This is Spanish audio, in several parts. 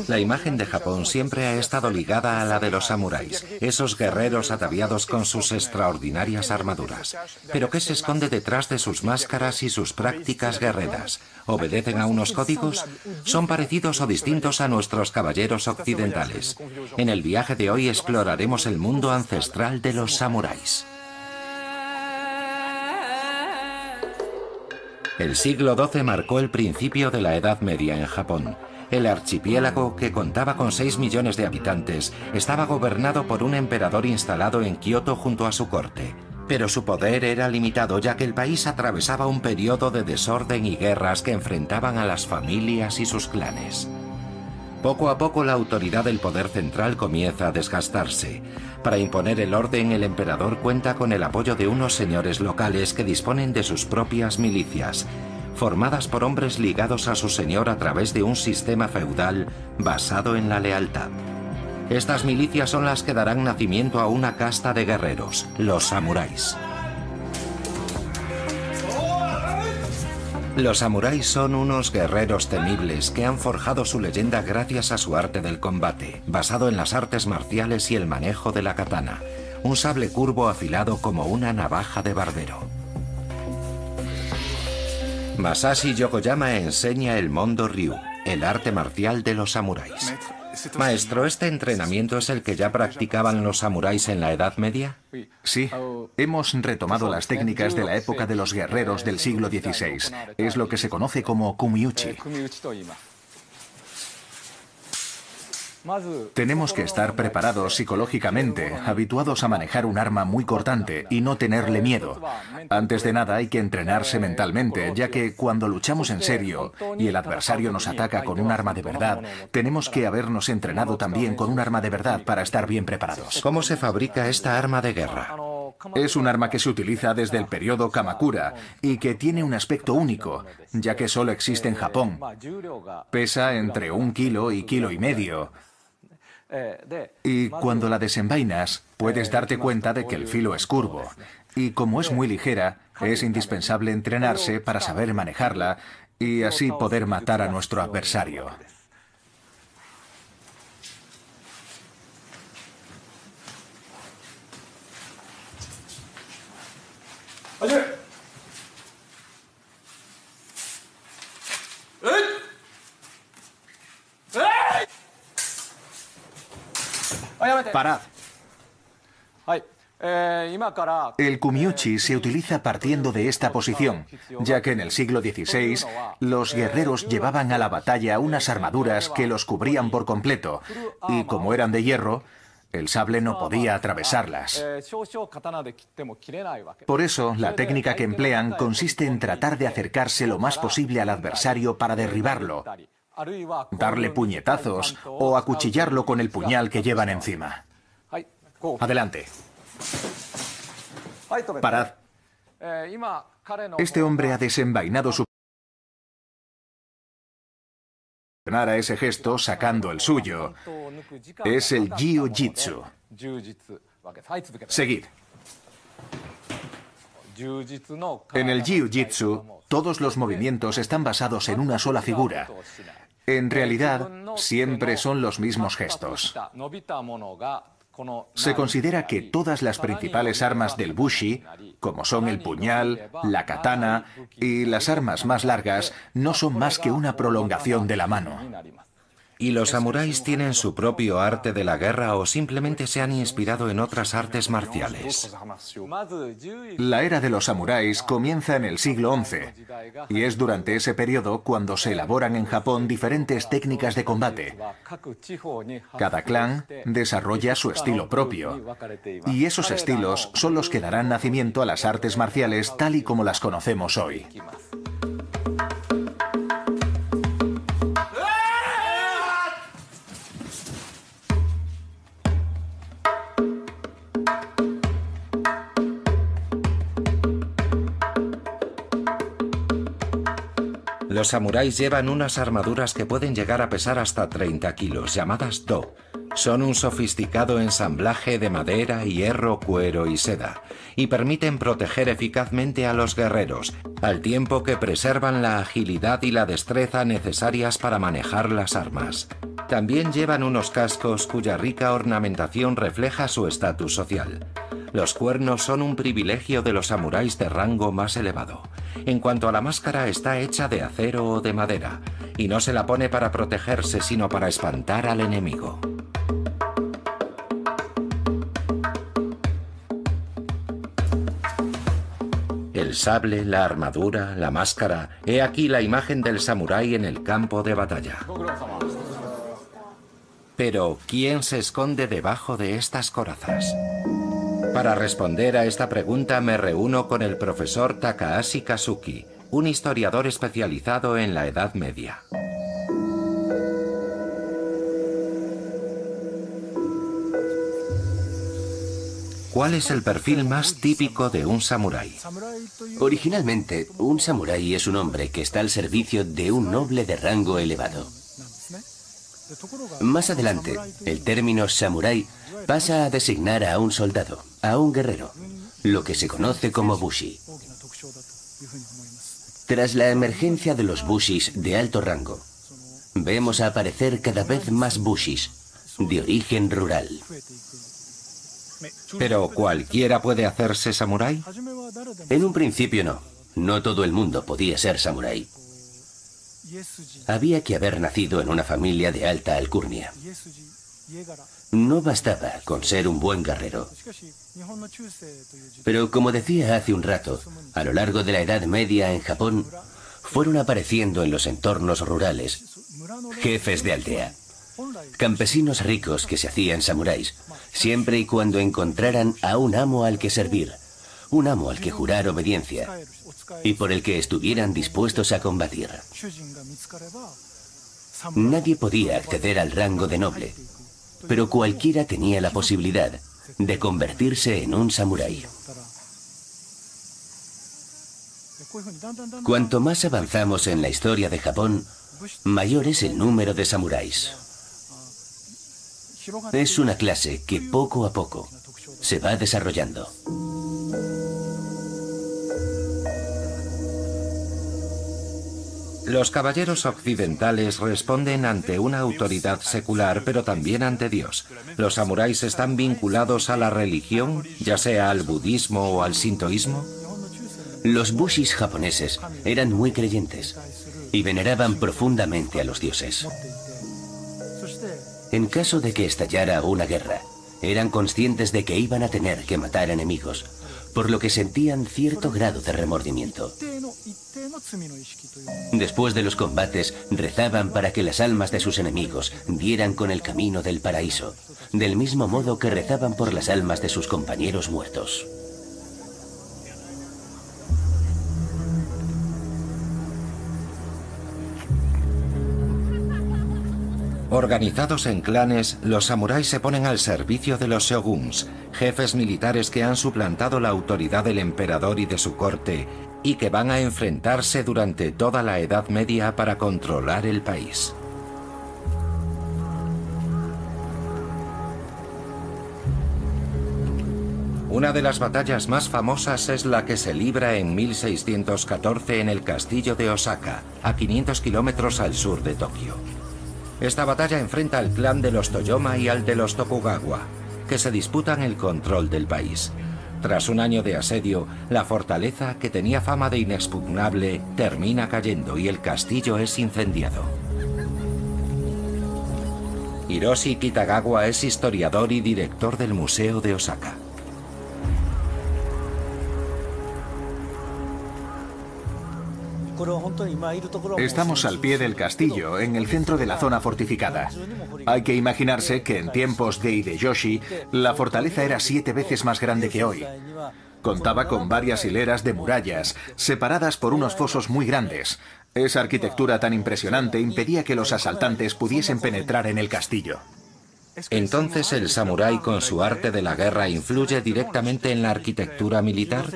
La imagen de Japón siempre ha estado ligada a la de los samuráis, esos guerreros ataviados con sus extraordinarias armaduras. Pero ¿qué se esconde detrás de sus máscaras y sus prácticas guerreras? ¿Obedecen a unos códigos? ¿Son parecidos o distintos a nuestros caballeros occidentales? En el viaje de hoy exploraremos el mundo ancestral de los samuráis. El siglo XII marcó el principio de la Edad Media en Japón. El archipiélago, que contaba con 6 millones de habitantes, estaba gobernado por un emperador instalado en Kioto junto a su corte. Pero su poder era limitado, ya que el país atravesaba un periodo de desorden y guerras que enfrentaban a las familias y sus clanes. Poco a poco la autoridad del poder central comienza a desgastarse. Para imponer el orden, el emperador cuenta con el apoyo de unos señores locales que disponen de sus propias milicias, formadas por hombres ligados a su señor a través de un sistema feudal basado en la lealtad. Estas milicias son las que darán nacimiento a una casta de guerreros, los samuráis. Los samuráis son unos guerreros temibles que han forjado su leyenda gracias a su arte del combate, basado en las artes marciales y el manejo de la katana, un sable curvo afilado como una navaja de barbero. Masashi Yokoyama enseña el Mondo Ryu, el arte marcial de los samuráis. Maestro, ¿este entrenamiento es el que ya practicaban los samuráis en la Edad Media? Sí, hemos retomado las técnicas de la época de los guerreros del siglo XVI. Es lo que se conoce como kumiuchi. Tenemos que estar preparados psicológicamente, habituados a manejar un arma muy cortante y no tenerle miedo. Antes de nada hay que entrenarse mentalmente, ya que cuando luchamos en serio y el adversario nos ataca con un arma de verdad, tenemos que habernos entrenado también con un arma de verdad para estar bien preparados. ¿Cómo se fabrica esta arma de guerra? Es un arma que se utiliza desde el periodo Kamakura y que tiene un aspecto único, ya que solo existe en Japón. Pesa entre 1 kilo y 1,5 kilos. Y cuando la desenvainas, puedes darte cuenta de que el filo es curvo. Y como es muy ligera, es indispensable entrenarse para saber manejarla y así poder matar a nuestro adversario. ¡Parad! El kumiuchi se utiliza partiendo de esta posición, ya que en el siglo XVI los guerreros llevaban a la batalla unas armaduras que los cubrían por completo, y como eran de hierro, el sable no podía atravesarlas. Por eso, la técnica que emplean consiste en tratar de acercarse lo más posible al adversario para derribarlo, darle puñetazos o acuchillarlo con el puñal que llevan encima. Adelante. Parad. Este hombre ha desenvainado su... a ese gesto sacando el suyo. Es el jiu-jitsu. Seguid. En el jiu-jitsu, todos los movimientos están basados en una sola figura. En realidad, siempre son los mismos gestos. Se considera que todas las principales armas del bushi, como son el puñal, la katana y las armas más largas, no son más que una prolongación de la mano. ¿Y los samuráis tienen su propio arte de la guerra o simplemente se han inspirado en otras artes marciales? La era de los samuráis comienza en el siglo XI, y es durante ese periodo cuando se elaboran en Japón diferentes técnicas de combate. Cada clan desarrolla su estilo propio, y esos estilos son los que darán nacimiento a las artes marciales tal y como las conocemos hoy. Los samuráis llevan unas armaduras que pueden llegar a pesar hasta 30 kilos, llamadas do. Son un sofisticado ensamblaje de madera, hierro, cuero y seda, y permiten proteger eficazmente a los guerreros, al tiempo que preservan la agilidad y la destreza necesarias para manejar las armas. También llevan unos cascos cuya rica ornamentación refleja su estatus social. Los cuernos son un privilegio de los samuráis de rango más elevado. En cuanto a la máscara, está hecha de acero o de madera, y no se la pone para protegerse, sino para espantar al enemigo. El sable, la armadura, la máscara, he aquí la imagen del samurái en el campo de batalla. Pero, ¿quién se esconde debajo de estas corazas? Para responder a esta pregunta me reúno con el profesor Takahashi Kazuki, un historiador especializado en la Edad Media. ¿Cuál es el perfil más típico de un samurái? Originalmente, un samurái es un hombre que está al servicio de un noble de rango elevado. Más adelante, el término samurái pasa a designar a un soldado, a un guerrero, lo que se conoce como bushi. Tras la emergencia de los bushis de alto rango, vemos aparecer cada vez más bushis de origen rural. ¿Pero cualquiera puede hacerse samurái? En un principio no. No todo el mundo podía ser samurái. Había que haber nacido en una familia de alta alcurnia. No bastaba con ser un buen guerrero. Pero como decía hace un rato, a lo largo de la Edad Media en Japón, fueron apareciendo en los entornos rurales jefes de aldea, campesinos ricos que se hacían samuráis, siempre y cuando encontraran a un amo al que servir, un amo al que jurar obediencia y por el que estuvieran dispuestos a combatir. Nadie podía acceder al rango de noble, pero cualquiera tenía la posibilidad de convertirse en un samurái. Cuanto más avanzamos en la historia de Japón, mayor es el número de samuráis. Es una clase que poco a poco se va desarrollando. Los caballeros occidentales responden ante una autoridad secular, pero también ante Dios. Los samuráis están vinculados a la religión, ya sea al budismo o al sintoísmo. Los bushis japoneses eran muy creyentes y veneraban profundamente a los dioses. En caso de que estallara una guerra, eran conscientes de que iban a tener que matar enemigos, por lo que sentían cierto grado de remordimiento. Después de los combates, rezaban para que las almas de sus enemigos dieran con el camino del paraíso, del mismo modo que rezaban por las almas de sus compañeros muertos. Organizados en clanes, los samuráis se ponen al servicio de los shoguns, jefes militares que han suplantado la autoridad del emperador y de su corte, y que van a enfrentarse durante toda la Edad Media para controlar el país. Una de las batallas más famosas es la que se libra en 1614 en el castillo de Osaka, a 500 kilómetros al sur de Tokio. Esta batalla enfrenta al clan de los Toyoma y al de los Tokugawa, que se disputan el control del país. Tras un año de asedio, la fortaleza, que tenía fama de inexpugnable, termina cayendo y el castillo es incendiado. Hiroshi Kitagawa es historiador y director del Museo de Osaka. Estamos al pie del castillo, en el centro de la zona fortificada. Hay que imaginarse que en tiempos de Hideyoshi, la fortaleza era 7 veces más grande que hoy. Contaba con varias hileras de murallas, separadas por unos fosos muy grandes. Esa arquitectura tan impresionante impedía que los asaltantes pudiesen penetrar en el castillo. Entonces el samurái, con su arte de la guerra, influye directamente en la arquitectura militar.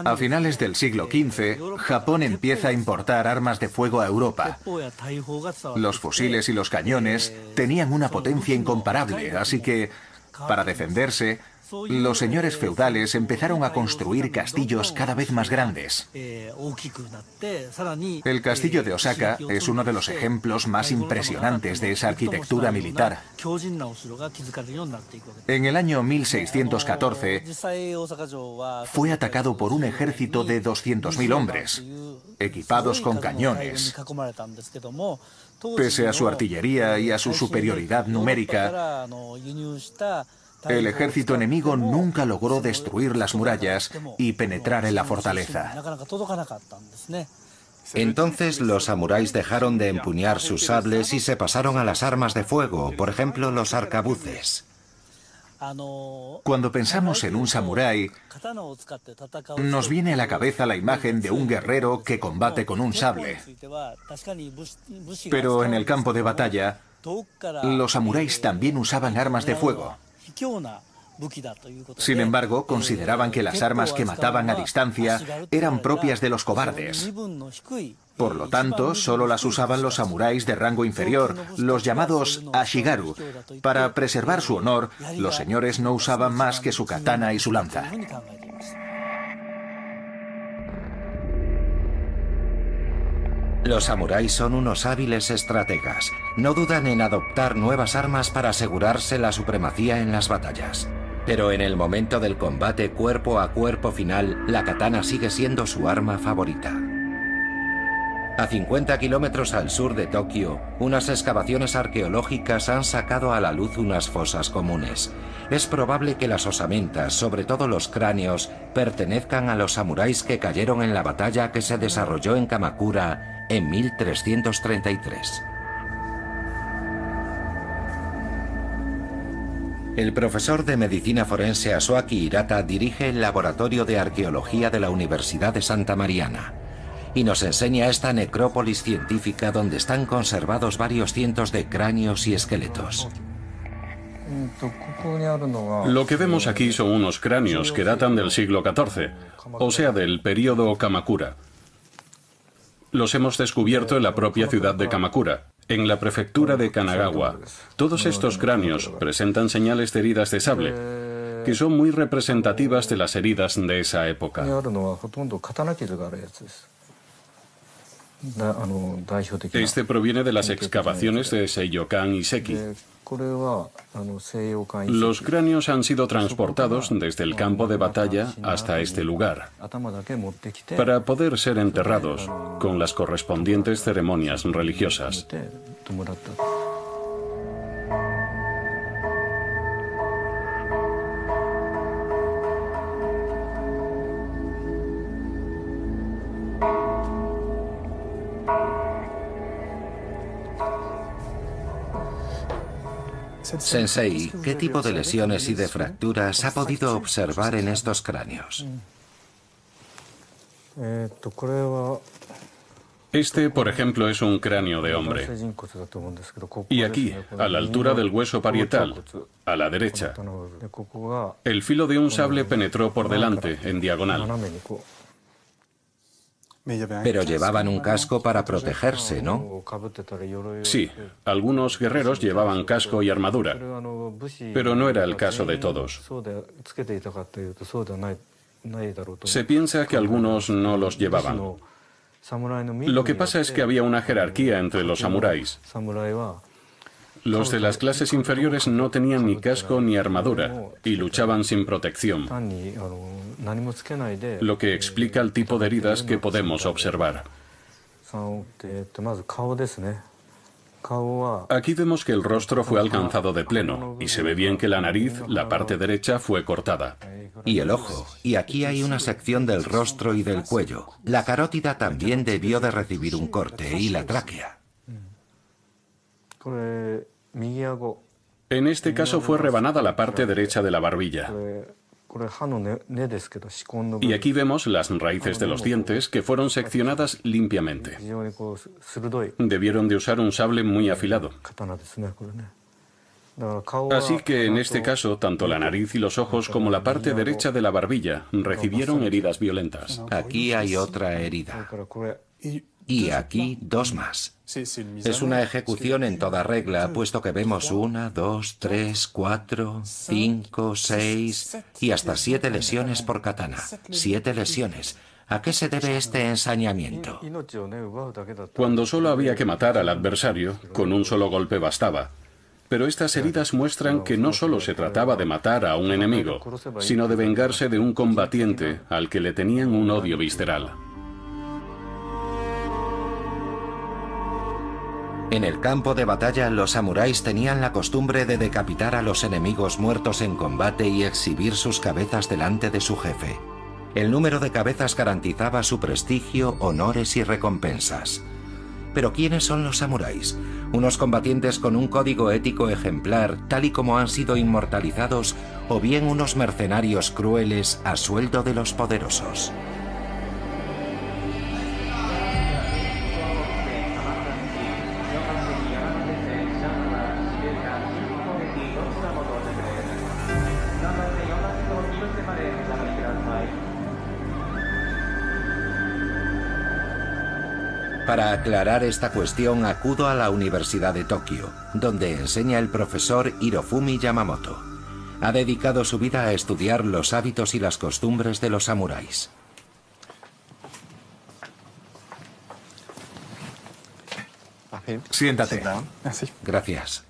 A finales del siglo XV, Japón empieza a importar armas de fuego a Europa. Los fusiles y los cañones tenían una potencia incomparable, así que, para defenderse, los señores feudales empezaron a construir castillos cada vez más grandes. El castillo de Osaka es uno de los ejemplos más impresionantes de esa arquitectura militar. En el año 1614 fue atacado por un ejército de 200.000 hombres, equipados con cañones. Pese a su artillería y a su superioridad numérica, el ejército enemigo nunca logró destruir las murallas y penetrar en la fortaleza. Entonces los samuráis dejaron de empuñar sus sables y se pasaron a las armas de fuego, por ejemplo los arcabuces. Cuando pensamos en un samurái, nos viene a la cabeza la imagen de un guerrero que combate con un sable. Pero en el campo de batalla, los samuráis también usaban armas de fuego. Sin embargo, consideraban que las armas que mataban a distancia eran propias de los cobardes. Por lo tanto, solo las usaban los samuráis de rango inferior, los llamados ashigaru. Para preservar su honor, los señores no usaban más que su katana y su lanza. Los samuráis son unos hábiles estrategas. No dudan en adoptar nuevas armas para asegurarse la supremacía en las batallas. Pero en el momento del combate cuerpo a cuerpo final, la katana sigue siendo su arma favorita. A 50 kilómetros al sur de Tokio, unas excavaciones arqueológicas han sacado a la luz unas fosas comunes. Es probable que las osamentas, sobre todo los cráneos, pertenezcan a los samuráis que cayeron en la batalla que se desarrolló en Kamakura en 1333. El profesor de medicina forense Asuaki Hirata dirige el laboratorio de arqueología de la Universidad de Santa Mariana y nos enseña esta necrópolis científica donde están conservados varios cientos de cráneos y esqueletos. Lo que vemos aquí son unos cráneos que datan del siglo XIV, o sea, del período Kamakura. Los hemos descubierto en la propia ciudad de Kamakura, en la prefectura de Kanagawa. Todos estos cráneos presentan señales de heridas de sable, que son muy representativas de las heridas de esa época. Este proviene de las excavaciones de Seiyokan y Seki. Los cráneos han sido transportados desde el campo de batalla hasta este lugar para poder ser enterrados con las correspondientes ceremonias religiosas. Sensei, ¿qué tipo de lesiones y de fracturas ha podido observar en estos cráneos? Este, por ejemplo, es un cráneo de hombre. Y aquí, a la altura del hueso parietal, a la derecha, el filo de un sable penetró por delante, en diagonal. Pero llevaban un casco para protegerse, ¿no? Sí, algunos guerreros llevaban casco y armadura, pero no era el caso de todos. Se piensa que algunos no los llevaban. Lo que pasa es que había una jerarquía entre los samuráis. Los de las clases inferiores no tenían ni casco ni armadura y luchaban sin protección, lo que explica el tipo de heridas que podemos observar. Aquí vemos que el rostro fue alcanzado de pleno y se ve bien que la nariz, la parte derecha, fue cortada. Y el ojo, y aquí hay una sección del rostro y del cuello. La carótida también debió de recibir un corte y la tráquea. En este caso fue rebanada la parte derecha de la barbilla. Y aquí vemos las raíces de los dientes que fueron seccionadas limpiamente. Debieron de usar un sable muy afilado. Así que en este caso, tanto la nariz y los ojos como la parte derecha de la barbilla recibieron heridas violentas. Aquí hay otra herida. Y aquí dos más. Es una ejecución en toda regla, puesto que vemos 1, 2, 3, 4, 5, 6 y hasta 7 lesiones por katana. 7 lesiones. ¿A qué se debe este ensañamiento? Cuando solo había que matar al adversario, con un solo golpe bastaba. Pero estas heridas muestran que no solo se trataba de matar a un enemigo, sino de vengarse de un combatiente al que le tenían un odio visceral. En el campo de batalla, los samuráis tenían la costumbre de decapitar a los enemigos muertos en combate y exhibir sus cabezas delante de su jefe. El número de cabezas garantizaba su prestigio, honores y recompensas. Pero ¿quiénes son los samuráis? ¿Unos combatientes con un código ético ejemplar, tal y como han sido inmortalizados, o bien unos mercenarios crueles a sueldo de los poderosos? Para aclarar esta cuestión acudo a la Universidad de Tokio, donde enseña el profesor Hirofumi Yamamoto. Ha dedicado su vida a estudiar los hábitos y las costumbres de los samuráis. Siéntate. Gracias.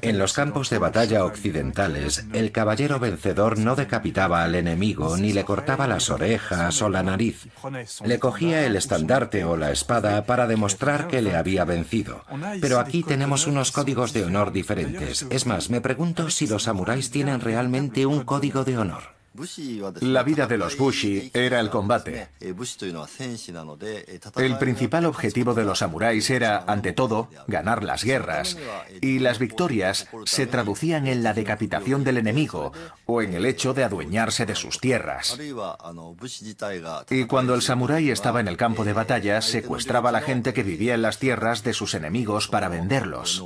En los campos de batalla occidentales, el caballero vencedor no decapitaba al enemigo ni le cortaba las orejas o la nariz. Le cogía el estandarte o la espada para demostrar que le había vencido. Pero aquí tenemos unos códigos de honor diferentes. Es más, me pregunto si los samuráis tienen realmente un código de honor. La vida de los bushi era el combate. El principal objetivo de los samuráis era, ante todo, ganar las guerras, y las victorias se traducían en la decapitación del enemigo o en el hecho de adueñarse de sus tierras. Y cuando el samurái estaba en el campo de batalla, secuestraba a la gente que vivía en las tierras de sus enemigos para venderlos.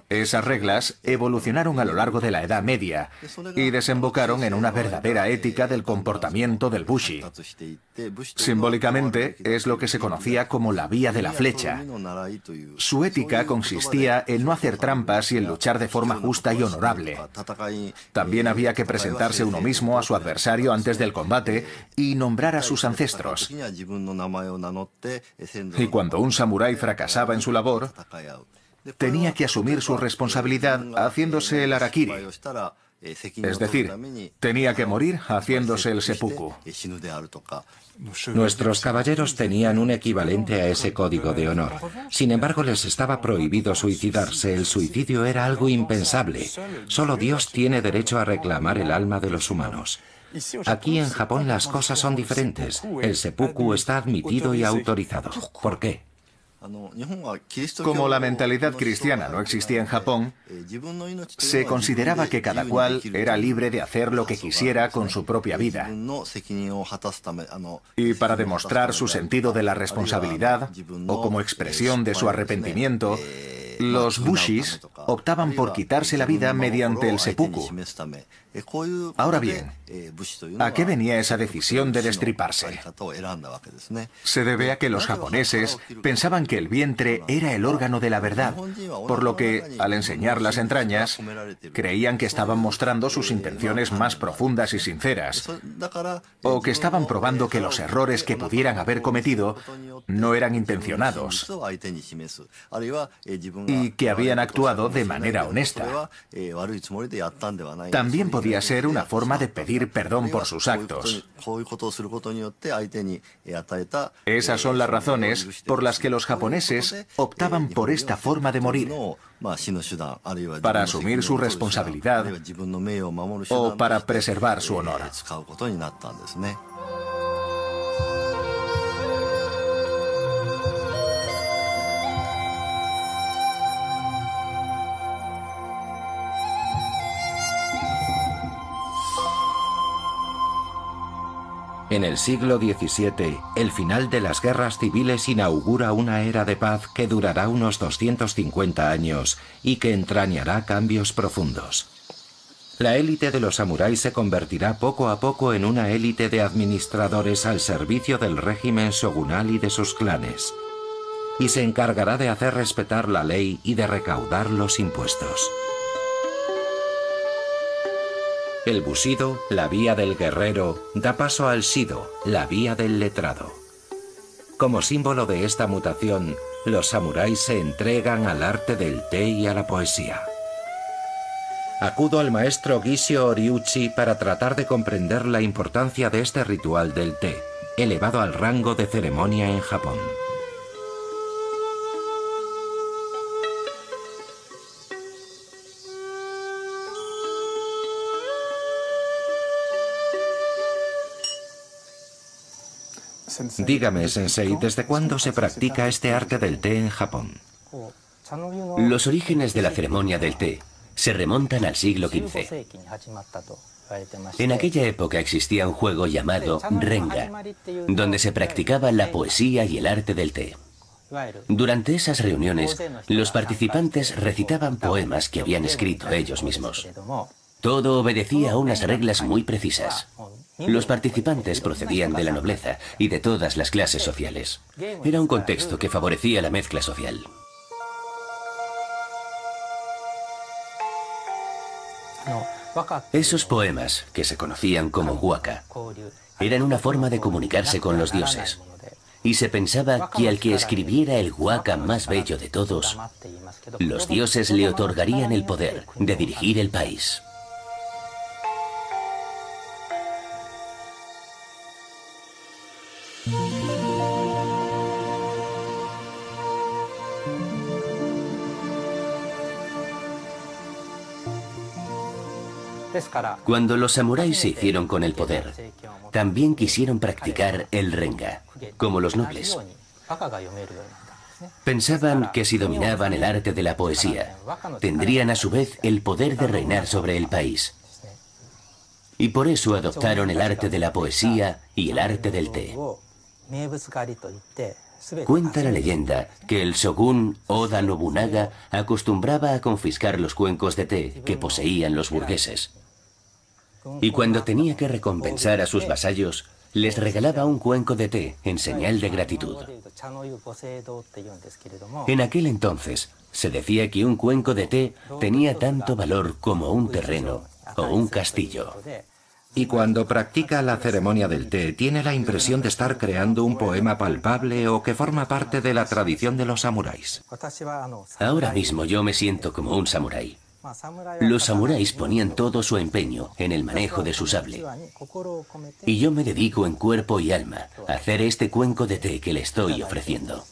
Esas reglas evolucionaron a lo largo de la Edad Media y desembocaron en una verdadera ética del comportamiento del bushi. Simbólicamente es lo que se conocía como la vía de la flecha. Su ética consistía en no hacer trampas y en luchar de forma justa y honorable. También había que presentarse uno mismo a su adversario antes del combate y nombrar a sus ancestros. Y cuando un samurái fracasaba en su labor, tenía que asumir su responsabilidad haciéndose el harakiri. Es decir, tenía que morir haciéndose el seppuku. Nuestros caballeros tenían un equivalente a ese código de honor. Sin embargo, les estaba prohibido suicidarse. El suicidio era algo impensable. Solo Dios tiene derecho a reclamar el alma de los humanos. Aquí en Japón las cosas son diferentes. El seppuku está admitido y autorizado. ¿Por qué? Como la mentalidad cristiana no existía en Japón, se consideraba que cada cual era libre de hacer lo que quisiera con su propia vida. Y para demostrar su sentido de la responsabilidad, o como expresión de su arrepentimiento, los bushis optaban por quitarse la vida mediante el seppuku. Ahora bien, ¿a qué venía esa decisión de destriparse? Se debe a que los japoneses pensaban que el vientre era el órgano de la verdad, por lo que, al enseñar las entrañas, creían que estaban mostrando sus intenciones más profundas y sinceras, o que estaban probando que los errores que pudieran haber cometido no eran intencionados, y que habían actuado de manera honesta. También podía ser una forma de pedir perdón por sus actos. Esas son las razones por las que los japoneses optaban por esta forma de morir, para asumir su responsabilidad o para preservar su honor. En el siglo XVII, el final de las guerras civiles inaugura una era de paz que durará unos 250 años y que entrañará cambios profundos. La élite de los samuráis se convertirá poco a poco en una élite de administradores al servicio del régimen shogunal y de sus clanes, y se encargará de hacer respetar la ley y de recaudar los impuestos. El bushido, la vía del guerrero, da paso al shido, la vía del letrado. Como símbolo de esta mutación, los samuráis se entregan al arte del té y a la poesía. Acudo al maestro Gishio Oriuchi para tratar de comprender la importancia de este ritual del té, elevado al rango de ceremonia en Japón. Dígame, Sensei, ¿desde cuándo se practica este arte del té en Japón? Los orígenes de la ceremonia del té se remontan al siglo XV. En aquella época existía un juego llamado Renga, donde se practicaba la poesía y el arte del té. Durante esas reuniones, los participantes recitaban poemas que habían escrito ellos mismos. Todo obedecía a unas reglas muy precisas. Los participantes procedían de la nobleza y de todas las clases sociales. Era un contexto que favorecía la mezcla social. Esos poemas, que se conocían como waka, eran una forma de comunicarse con los dioses. Y se pensaba que al que escribiera el waka más bello de todos, los dioses le otorgarían el poder de dirigir el país. Cuando los samuráis se hicieron con el poder, también quisieron practicar el renga, como los nobles. Pensaban que si dominaban el arte de la poesía, tendrían a su vez el poder de reinar sobre el país. Y por eso adoptaron el arte de la poesía y el arte del té. Cuenta la leyenda que el shogun Oda Nobunaga acostumbraba a confiscar los cuencos de té que poseían los burgueses. Y cuando tenía que recompensar a sus vasallos, les regalaba un cuenco de té en señal de gratitud. En aquel entonces, se decía que un cuenco de té tenía tanto valor como un terreno o un castillo. Y cuando practica la ceremonia del té, ¿tiene la impresión de estar creando un poema palpable o que forma parte de la tradición de los samuráis? Ahora mismo yo me siento como un samurái. Los samuráis ponían todo su empeño en el manejo de su sable. Y yo me dedico en cuerpo y alma a hacer este cuenco de té que le estoy ofreciendo.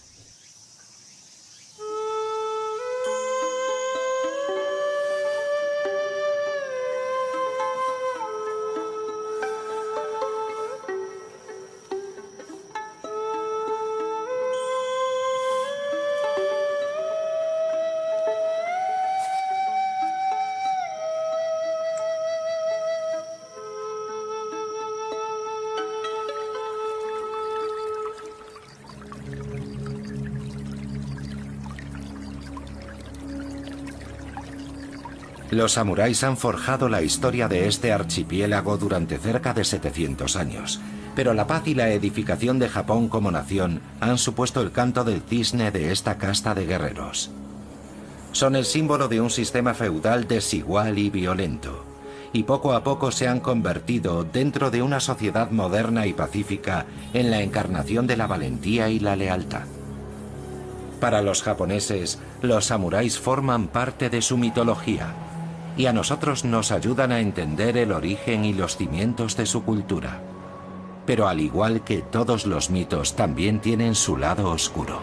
Los samuráis han forjado la historia de este archipiélago durante cerca de 700 años, pero la paz y la edificación de Japón como nación han supuesto el canto del cisne de esta casta de guerreros. Son el símbolo de un sistema feudal desigual y violento, y poco a poco se han convertido, dentro de una sociedad moderna y pacífica, en la encarnación de la valentía y la lealtad. Para los japoneses, los samuráis forman parte de su mitología, y a nosotros nos ayudan a entender el origen y los cimientos de su cultura. Pero al igual que todos los mitos, también tienen su lado oscuro.